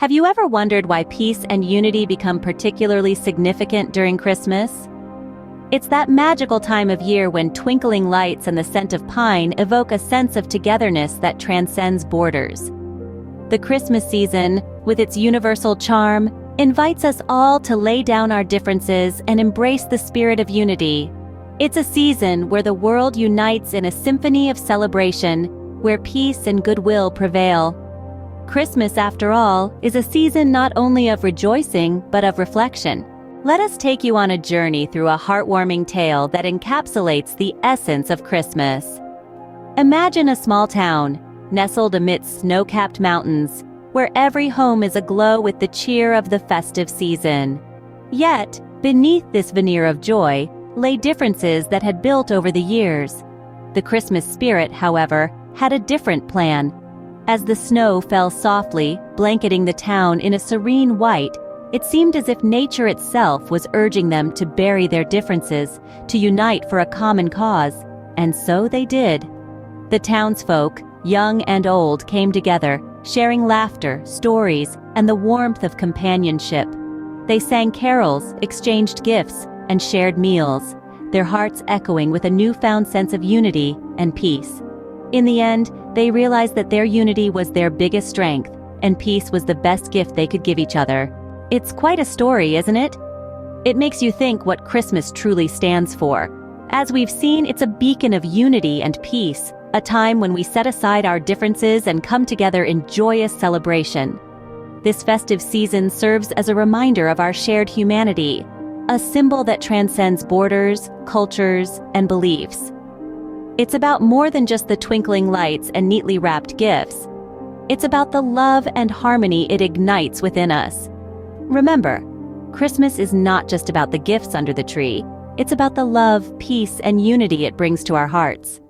Have you ever wondered why peace and unity become particularly significant during Christmas? It's that magical time of year when twinkling lights and the scent of pine evoke a sense of togetherness that transcends borders. The Christmas season, with its universal charm, invites us all to lay down our differences and embrace the spirit of unity. It's a season where the world unites in a symphony of celebration, where peace and goodwill prevail. Christmas, after all, is a season not only of rejoicing but of reflection. Let us take you on a journey through a heartwarming tale that encapsulates the essence of Christmas. Imagine a small town, nestled amidst snow-capped mountains, where every home is aglow with the cheer of the festive season. Yet, beneath this veneer of joy, lay differences that had built over the years. The Christmas spirit, however, had a different plan. As the snow fell softly, blanketing the town in a serene white, it seemed as if nature itself was urging them to bury their differences, to unite for a common cause, and so they did. The townsfolk, young and old, came together, sharing laughter, stories, and the warmth of companionship. They sang carols, exchanged gifts, and shared meals, their hearts echoing with a newfound sense of unity and peace. In the end, they realized that their unity was their biggest strength, and peace was the best gift they could give each other. It's quite a story, isn't it? It makes you think what Christmas truly stands for. As we've seen, it's a beacon of unity and peace, a time when we set aside our differences and come together in joyous celebration. This festive season serves as a reminder of our shared humanity, a symbol that transcends borders, cultures, and beliefs. It's about more than just the twinkling lights and neatly wrapped gifts. It's about the love and harmony it ignites within us. Remember, Christmas is not just about the gifts under the tree. It's about the love, peace, and unity it brings to our hearts.